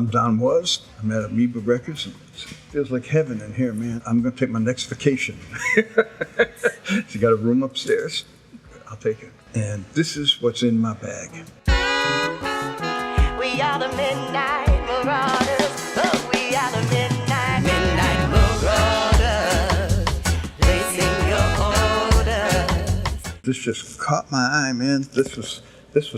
Don was. I'm at Amoeba Records, and it feels like heaven in here, man. I'm going to take my next vacation. You got a room upstairs? I'll take it. And this is what's in my bag. We are the Midnight Marauders. Oh, we are the Midnight Marauders. They sing your orders. This just caught my eye, man. This was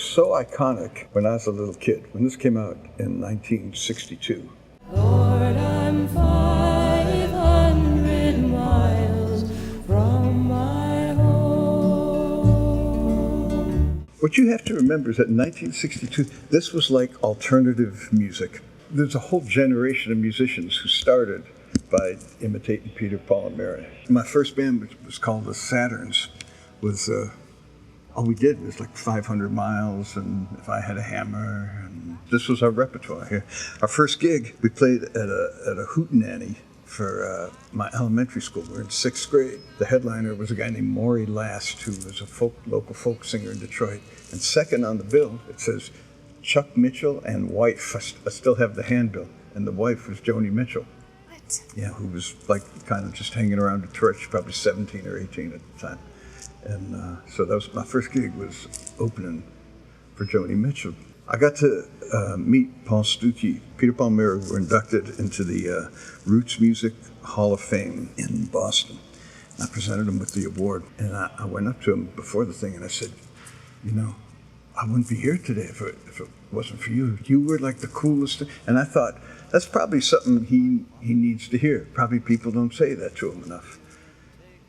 so iconic when I was a little kid. When this came out in 1962. Lord, I'm 500 miles from my home. What you have to remember is that in 1962, this was like alternative music. There's a whole generation of musicians who started by imitating Peter, Paul, and Mary. My first band, which was called the Saturns, was all we did was like 500 miles and If I Had a Hammer, and this was our repertoire here. Our first gig, we played at a hootenanny for my elementary school. We were in 6th grade. The headliner was a guy named Maury Last, who was a local folk singer in Detroit. And second on the bill, it says Chuck Mitchell and wife. I still have the handbill. And the wife was Joni Mitchell. What? Yeah, who was like kind of just hanging around Detroit. She was probably 17 or 18 at the time. And so that was my first gig, was opening for Joni Mitchell. I got to meet Paul Stuckey. Peter, Paul, and Mary were inducted into the Roots Music Hall of Fame in Boston. And I presented him with the award. And I went up to him before the thing and I said, you know, I wouldn't be here today if it wasn't for you. You were like the coolest. And I thought, that's probably something he needs to hear. Probably people don't say that to him enough.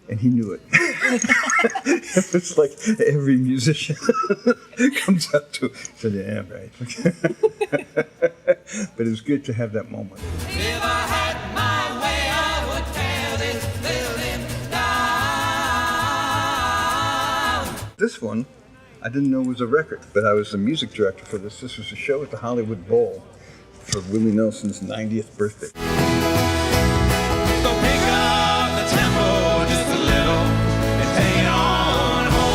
And he knew it. It was like every musician comes up to him and said, yeah, right. But it was good to have that moment. If I had my way, I would tear this building down. This one, I didn't know was a record, but I was the music director for this. This was a show at the Hollywood Bowl for Willie Nelson's 90th birthday. So pick up the tempo just a little and hang on home.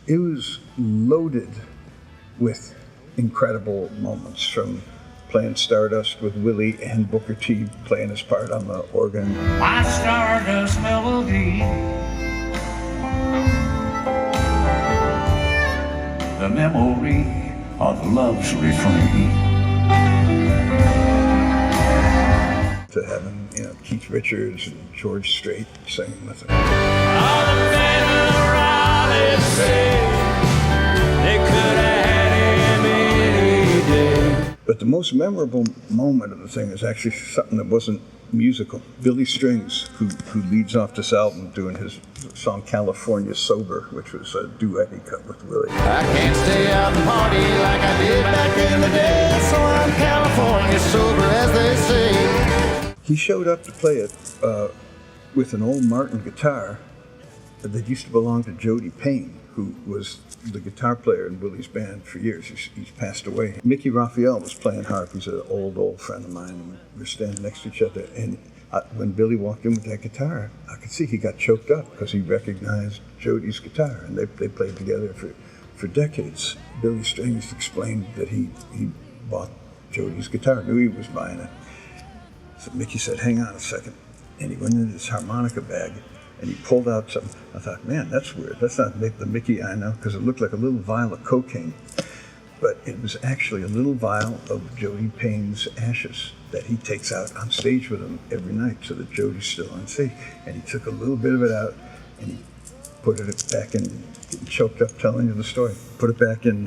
It was loaded with incredible moments, from playing Stardust with Willie and Booker T playing his part on the organ. My Stardust melody, the memory of love's refrain. To having, Keith Richards and George Strait singing with him. All the men around it say they could have had him any day. But the most memorable moment of the thing is actually something that wasn't musical. Billy Strings, who leads off this album doing his song California Sober, which was a duet he cut with Willie. I can't stay out and party like I did back in the day, so I'm California sober, as they say. He showed up to play it with an old Martin guitar that used to belong to Jody Payne, who was the guitar player in Willie's band for years. He's passed away. Mickey Raphael was playing harp. He's an old friend of mine, and we were standing next to each other. And when Billy walked in with that guitar, I could see he got choked up because he recognized Jody's guitar, and they played together for decades. Billy Strings explained that he bought Jody's guitar, knew he was buying it. So Mickey said, hang on a second. And he went into his harmonica bag and he pulled out something. I thought, man, that's weird. That's not the Mickey I know, because it looked like a little vial of cocaine. But it was actually a little vial of Jody Payne's ashes that he takes out on stage with him every night so that Jody's still on stage. And he took a little bit of it out and he put it back in, getting choked up telling you the story, put it back in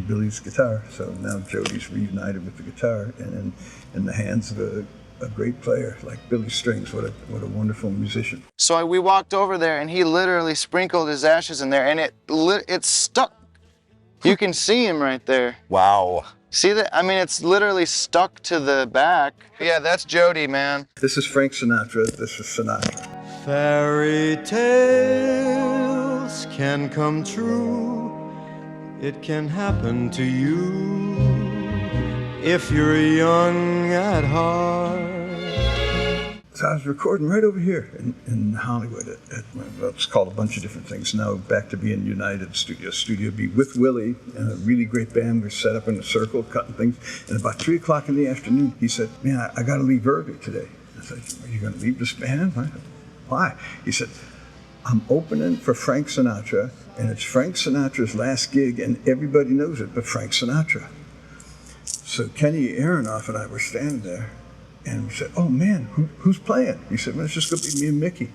Billy's guitar. So now Jody's reunited with the guitar and in the hands of a great player like Billy Strings. What a wonderful musician. So we walked over there and he literally sprinkled his ashes in there and it stuck. You can see him right there. Wow. See that? I mean, it's literally stuck to the back. Yeah, that's Jody, man. This is Frank Sinatra. This is Sinatra. Fairy tales can come true. It can happen to you if you're young at heart. So I was recording right over here in Hollywood well, it's called a bunch of different things now, back to being United Studio B with Willie and a really great band. We were set up in a circle, cutting things. And about 3 o'clock in the afternoon, he said, man, I got to leave early today. I said, are you going to leave this band? Why? He said, I'm opening for Frank Sinatra, and it's Frank Sinatra's last gig, and everybody knows it but Frank Sinatra. So Kenny Aronoff and I were standing there, and we said, oh man, who's playing? He said, well, it's just going to be me and Mickey.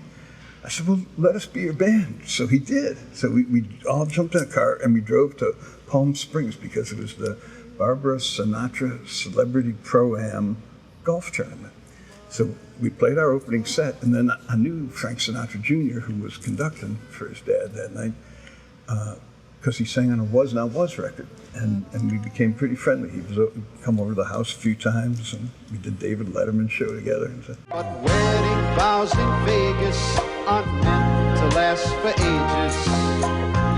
I said, well, let us be your band. So he did. So we all jumped in a car, and we drove to Palm Springs because it was the Barbara Sinatra Celebrity Pro-Am golf tournament. So we played our opening set, and then I knew Frank Sinatra Jr., who was conducting for his dad that night, because he sang on a Was Not Was record, and we became pretty friendly. He was come over to the house a few times, and we did David Letterman show together. And so. But wedding vows in Vegas aren't meant to last for ages.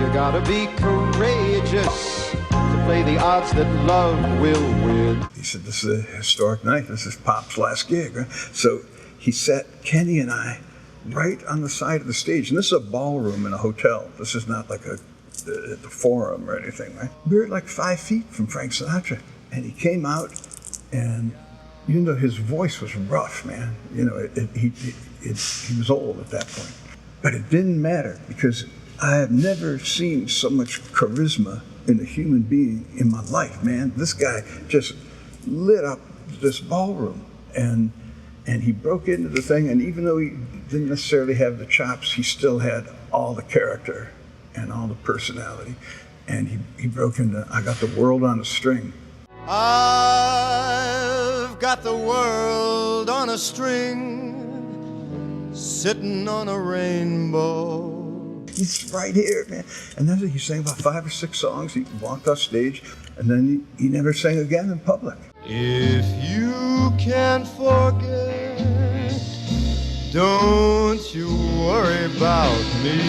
You gotta be courageous to play the odds that love will win. He said, this is a historic night. This is Pop's last gig. Right? So he sat Kenny and I right on the side of the stage. And this is a ballroom in a hotel. This is not like the Forum or anything, right? We were like 5 feet from Frank Sinatra. And he came out, and you know, his voice was rough, man. You know, he was old at that point. But it didn't matter, because I have never seen so much charisma in a human being in my life, man. This guy just lit up this ballroom, and he broke into the thing, and even though he didn't necessarily have the chops, he still had all the character and all the personality, and he broke into I Got the World on a String. I've got the world on a string, sitting on a rainbow. He's right here, man. And then he sang about 5 or 6 songs. He walked off stage, and then he never sang again in public. If you can't forget, don't you worry about me.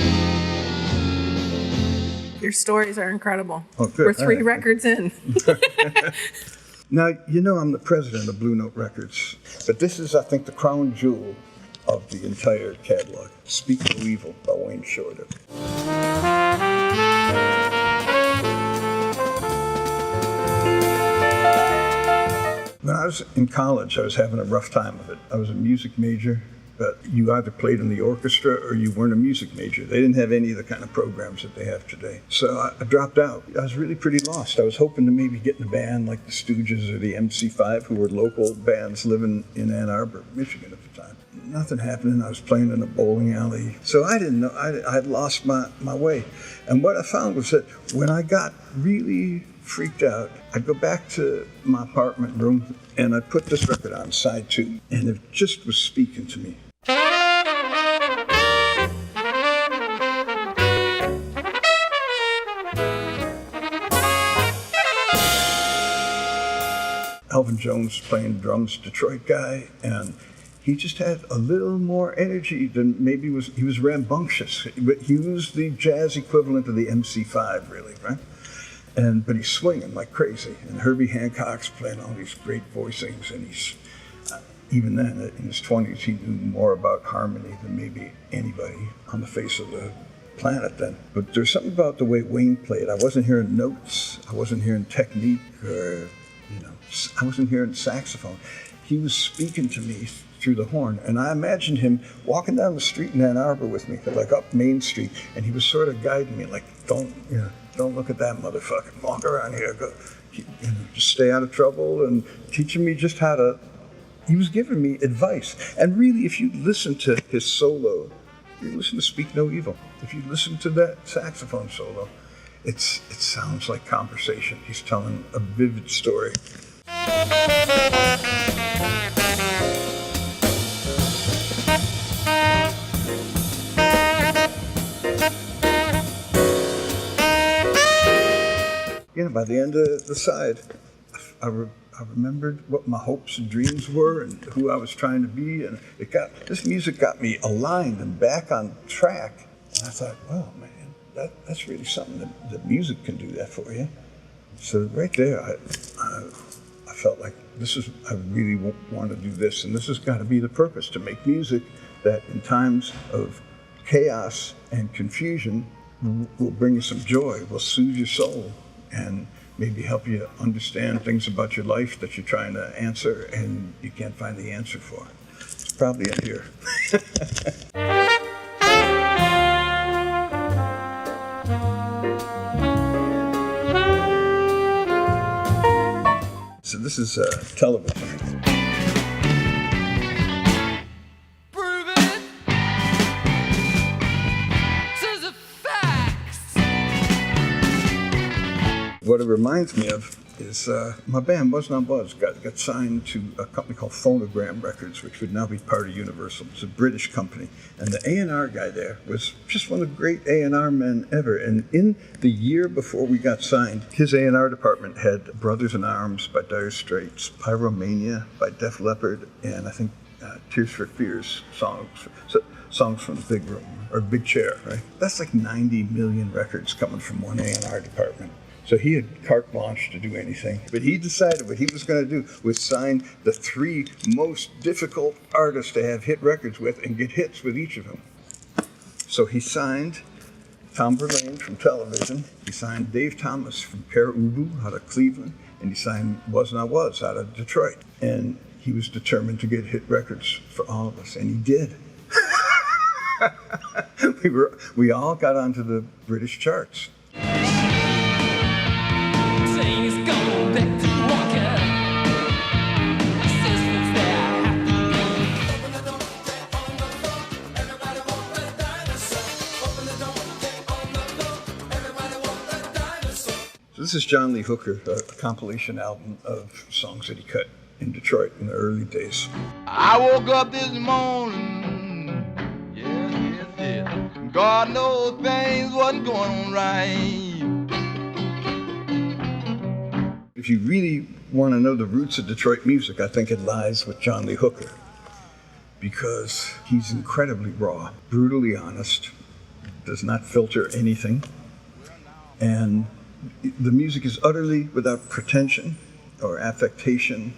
Your stories are incredible. Oh, good. We're 3 All right. records in. Now, you know I'm the president of Blue Note Records, but this is, I think, the crown jewel of the entire catalog. Speak No Evil by Wayne Shorter. When I was in college, I was having a rough time of it. I was a music major, but you either played in the orchestra or you weren't a music major. They didn't have any of the kind of programs that they have today. So I dropped out. I was really pretty lost. I was hoping to maybe get in a band like the Stooges or the MC5, who were local bands living in Ann Arbor, Michigan at the time. Nothing happening. I was playing in a bowling alley. So I didn't know. I had lost my way. And what I found was that when I got really freaked out, I'd go back to my apartment room and I'd put this record on, side 2, and it just was speaking to me. Elvin Jones playing drums, Detroit guy, and he just had a little more energy than maybe he was rambunctious, but he was the jazz equivalent of the MC5, really, right? But he's swinging like crazy, and Herbie Hancock's playing all these great voicings, and he's, even then, in his 20s, he knew more about harmony than maybe anybody on the face of the planet then. But there's something about the way Wayne played. I wasn't hearing notes, I wasn't hearing technique, or, I wasn't hearing saxophone. He was speaking to me through the horn, and I imagined him walking down the street in Ann Arbor with me, like up Main Street, and he was sort of guiding me, like, don't look at that motherfucker, walk around here, go, just stay out of trouble, and teaching me just how to, he was giving me advice. And really, if you listen to his solo, you listen to Speak No Evil, if you listen to that saxophone solo, it sounds like conversation. He's telling a vivid story. By the end of the side, I remembered what my hopes and dreams were and who I was trying to be, and this music got me aligned and back on track. And I thought, well, man, that's really something that music can do that for you. So right there, I felt like I really want to do this, and this has got to be the purpose, to make music that in times of chaos and confusion will bring you some joy, will soothe your soul, and maybe help you understand things about your life that you're trying to answer and you can't find the answer for. It's probably in here. So this is television. Prove it to the facts. What it reminds me of is my band Was Not Was got signed to a company called Phonogram Records, which would now be part of Universal. It's a British company, and the A&R guy there was just one of the great A&R men ever. And in the year before we got signed, his A&R department had Brothers in Arms by Dire Straits, Pyromania by Def Leppard, and I think Tears for Fears songs from the Big Room or Big Chair. Right? That's like 90 million records coming from one A&R department. So he had carte blanche to do anything. But he decided what he was going to do was sign the 3 most difficult artists to have hit records with and get hits with each of them. So he signed Tom Verlaine from television. He signed Dave Thomas from Pere Ubu out of Cleveland. And he signed Was Not Was out of Detroit. And he was determined to get hit records for all of us. And he did. We all got onto the British charts. This is John Lee Hooker, a compilation album of songs that he cut in Detroit in the early days. I woke up this morning, yes. God knows things wasn't going on right. If you really want to know the roots of Detroit music, I think it lies with John Lee Hooker, because he's incredibly raw, brutally honest, does not filter anything, and the music is utterly without pretension or affectation.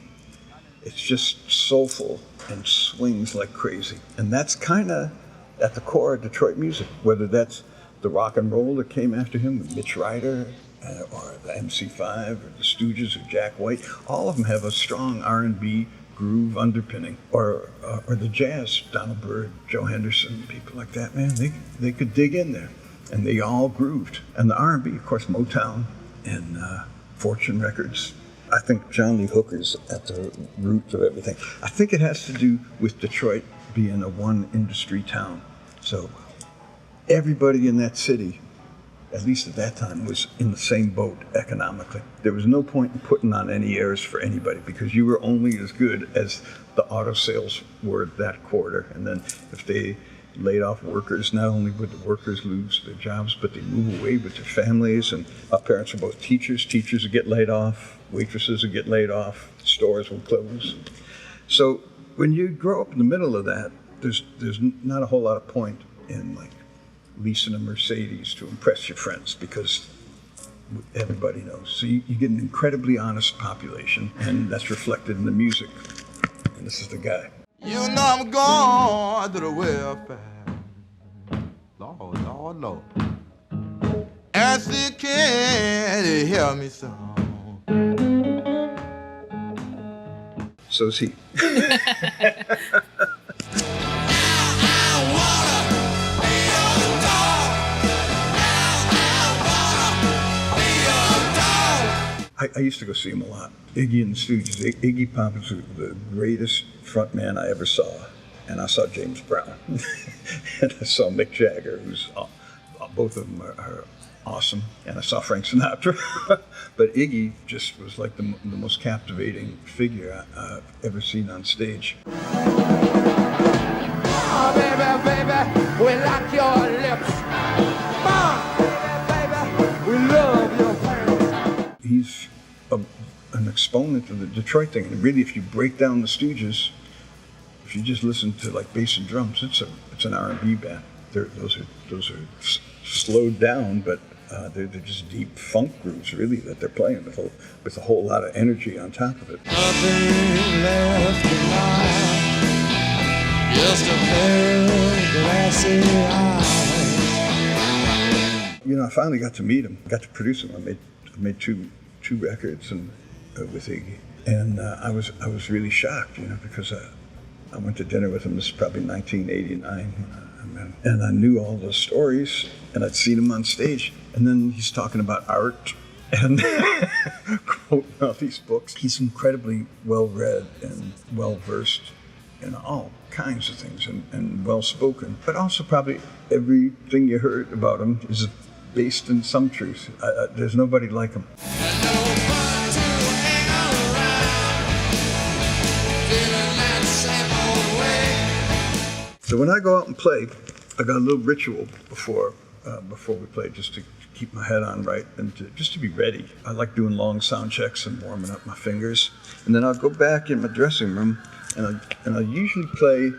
It's just soulful and swings like crazy. And that's kind of at the core of Detroit music, whether that's the rock and roll that came after him with Mitch Ryder, or the MC5, or the Stooges, or Jack White. All of them have a strong R&B groove underpinning. Or the jazz, Donald Byrd, Joe Henderson, people like that, man, they could dig in there. And they all grooved. And the R&B, of course, Motown and Fortune Records. I think John Lee Hooker's at the root of everything. I think it has to do with Detroit being a one-industry town. So everybody in that city, at least at that time, was in the same boat economically. There was no point in putting on any airs for anybody, because you were only as good as the auto sales were that quarter. And then if they laid off workers, not only would the workers lose their jobs, but they move away with their families. And our parents were both teachers. Teachers would get laid off. Waitresses would get laid off. Stores would close. So when you grow up in the middle of that, there's not a whole lot of point in like leasing a Mercedes to impress your friends, because everybody knows. So you get an incredibly honest population, and that's reflected in the music. And this is the guy. You know I'm going to the welfare. Lord, Lord. And she can't hear me song. So is he. I used to go see him a lot. Iggy and the Stooges. Iggy Pop is the greatest front man I ever saw. And I saw James Brown. And I saw Mick Jagger, who's, both of them are awesome. And I saw Frank Sinatra. But Iggy just was like the most captivating figure I've ever seen on stage. Oh, baby, we like your lips. Baby, we love your hands. He's an exponent of the Detroit thing. And really, if you break down the Stooges, if you just listen to like bass and drums, it's an R&B band. Those are slowed down, but They're just deep funk grooves, really, that they're playing with a whole lot of energy on top of it. Nothing left behind, just a pair of glassy eyes. You know, I finally got to meet him, got to produce him. I made two records with Iggy, and I was really shocked, you know, because I went to dinner with him. This is probably 1989. And I knew all the stories, and I'd seen him on stage. And then he's talking about art and quoting all these books. He's incredibly well-read and well-versed in all kinds of things and well-spoken. But also probably everything you heard about him is based in some truth. There's nobody like him. So when I go out and play, I got a little ritual before we play, just to keep my head on right and just to be ready. I like doing long sound checks and warming up my fingers, and then I'll go back in my dressing room and I usually play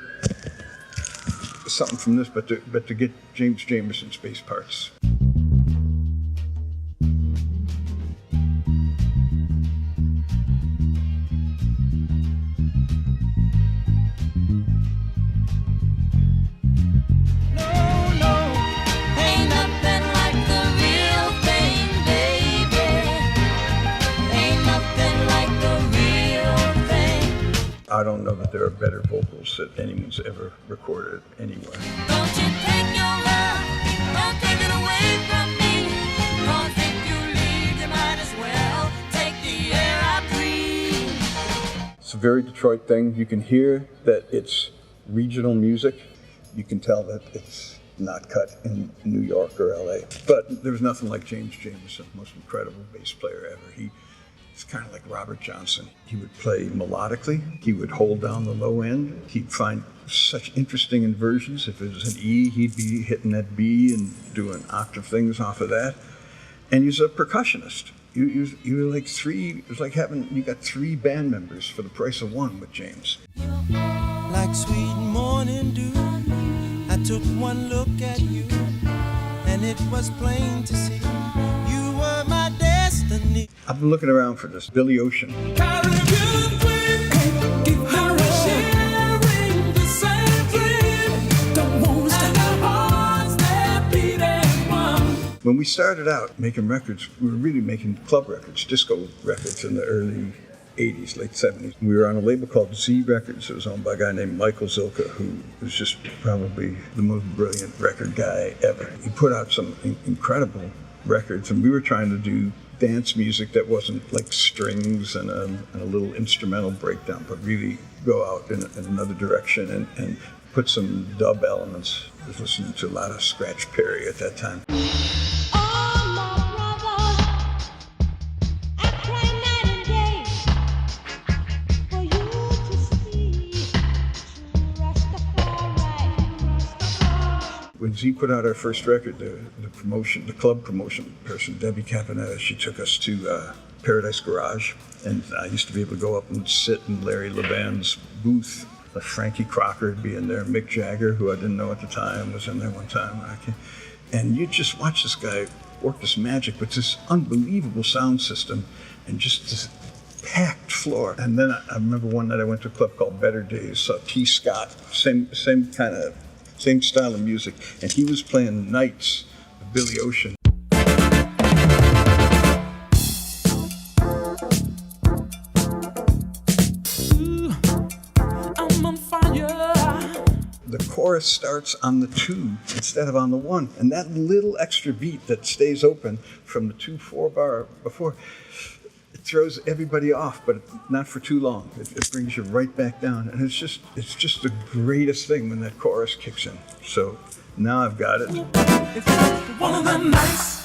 something from this, but to get James Jamerson's bass parts. I don't know that there are better vocals that anyone's ever recorded anywhere. Don't you take your love, don't take it away from me. 'Cause if you leave, you might as well take the air I breathe. It's a very Detroit thing. You can hear that it's regional music. You can tell that it's not cut in New York or LA. But there's nothing like James Jamerson, most incredible bass player ever. It's kind of like Robert Johnson. He would play melodically. He would hold down the low end. He'd find such interesting inversions. If it was an E, he'd be hitting that B and doing octave things off of that. And he's a percussionist. You were like three. It was like you got three band members for the price of one with James. Like sweet morning dew, I took one look at you, and it was plain to see you were my destiny. I've been looking around for this. Billy Ocean. When we started out making records, we were really making club records, disco records in the early 80s, late 70s. We were on a label called Z Records. It was owned by a guy named Michael Zilka, who was just probably the most brilliant record guy ever. He put out some incredible records, and we were trying to do dance music that wasn't like strings and a little instrumental breakdown, but really go out in another direction and put some dub elements. I was listening to a lot of Scratch Perry at that time. When Z put out our first record, the club promotion person, Debbie Caponetta, she took us to Paradise Garage, and I used to be able to go up and sit in Larry Levan's booth. Frankie Crocker would be in there, Mick Jagger, who I didn't know at the time, was in there one time. And you just watch this guy work this magic with this unbelievable sound system and just this packed floor. And then I remember one night I went to a club called Better Days, saw T. Scott, same style of music, and he was playing Nights of Billy Ocean. I'm on fire. The chorus starts on the 2 instead of on the 1, and that little extra beat that stays open from the 2/4 bar before, it throws everybody off, but not for too long. It brings you right back down, and it's just the greatest thing when that chorus kicks in. So now I've got it. One of them nights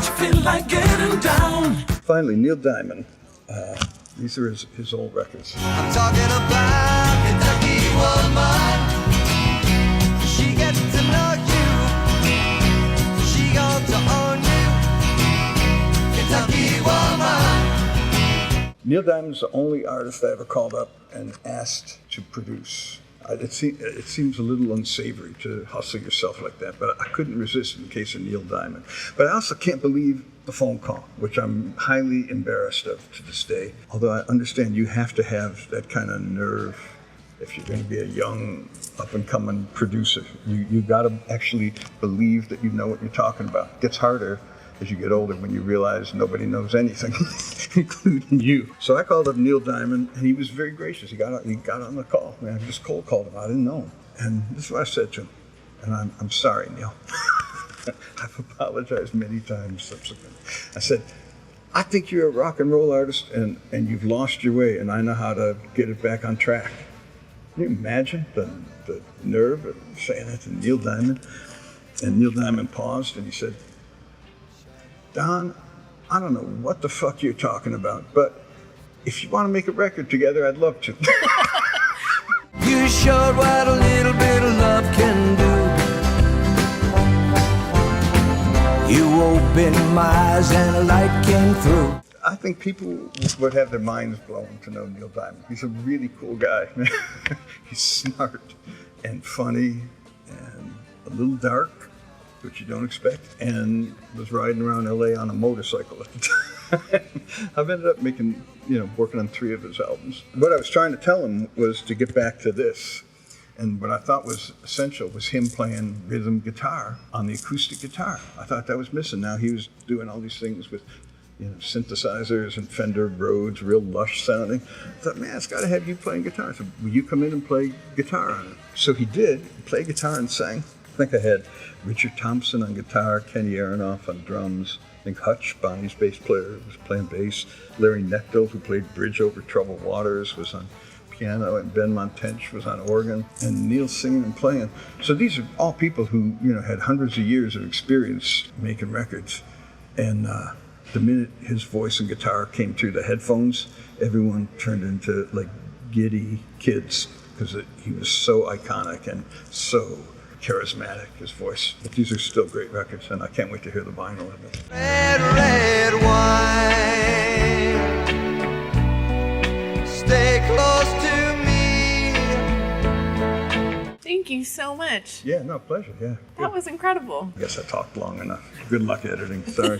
you feel like getting down. Finally, Neil Diamond. These are his old records. I'm talking about Kentucky woman. She gets to know you. She going to own you. Kentucky woman. Neil Diamond's the only artist I ever called up and asked to produce It seems a little unsavory to hustle yourself like that, but I couldn't resist in the case of Neil Diamond. But I also can't believe the phone call, which I'm highly embarrassed of to this day. Although I understand you have to have that kind of nerve if you're going to be a young, up-and-coming producer. You got to actually believe that you know what you're talking about. It gets harder as you get older when you realize nobody knows anything, including you. So I called up Neil Diamond, and he was very gracious. He got on the call. I just cold called him. I didn't know him. And this is what I said to him. And I'm sorry, Neil. I've apologized many times subsequently. I said, I think you're a rock and roll artist, and you've lost your way, and I know how to get it back on track. Can you imagine the nerve of saying that to Neil Diamond? And Neil Diamond paused, and he said, Don, I don't know what the fuck you're talking about, but if you want to make a record together, I'd love to. You showed what a little bit of love can do. You opened my eyes and a light came through. I think people would have their minds blown to know Neil Diamond. He's a really cool guy. He's smart and funny and a little dark, which you don't expect, and was riding around LA on a motorcycle at the time. I've ended up working on 3 of his albums. What I was trying to tell him was to get back to this. And what I thought was essential was him playing rhythm guitar on the acoustic guitar. I thought that was missing. Now he was doing all these things with synthesizers and Fender Rhodes, real lush sounding. I thought, man, it's got to have you playing guitar. So will you come in and play guitar on it? So he did, play guitar and sang. I think I had Richard Thompson on guitar, Kenny Aronoff on drums. I think Hutch, Bonnie's bass player, was playing bass. Larry Neckel, who played Bridge Over Troubled Waters, was on piano, and Ben Montench was on organ, and Neil singing and playing. So these are all people who had hundreds of years of experience making records. And the minute his voice and guitar came through the headphones, everyone turned into like giddy kids because he was so iconic and so charismatic, his voice. But these are still great records, and I can't wait to hear the vinyl of it. Red, red wine, stay close to me. Thank you so much. Yeah, no, pleasure, yeah. That was incredible. I guess I talked long enough. Good luck editing, sorry.